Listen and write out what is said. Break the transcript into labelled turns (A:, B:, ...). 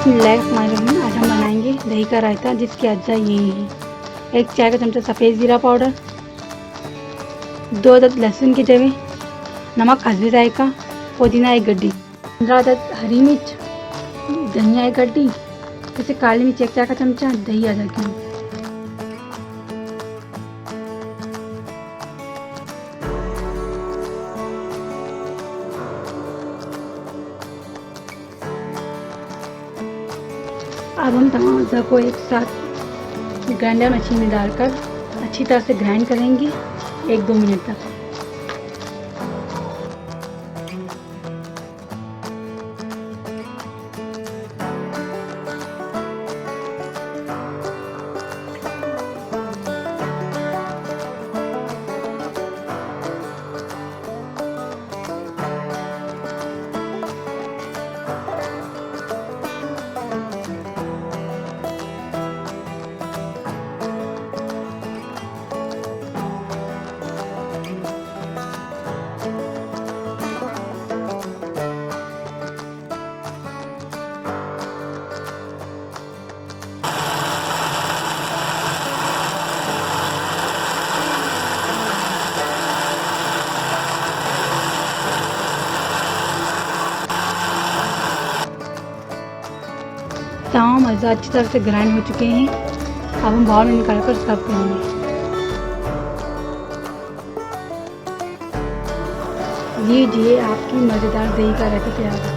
A: बिस्मिल्लाहिर्रहमानिर्रहीम। आज हम बनाएंगे दही का रायता, जिसके अज्जा ये हैं: 1 चाय का चमचा सफ़ेद ज़ीरा पाउडर, 2 अदद लहसुन के जवे, नमक हस्बे जायका, पुदीना 1 गड्डी, 15 अदद हरी मिर्च, धनिया 1 गड्डी, जैसे काली मिर्च 1 चाय का चमचा, दही आधा किलो। अब हम तमाम अज्जा को एक साथ ग्राइंडर मशीन में डालकर अच्छी तरह से ग्राइंड करेंगे 1-2 मिनट तक। तमाम अज्जा अच्छी तरह से ग्राइंड हो चुके हैं। अब हम बाउल में निकाल कर सर्व करेंगे। लीजिए, आपकी मज़ेदार दही का रायता तैयार है।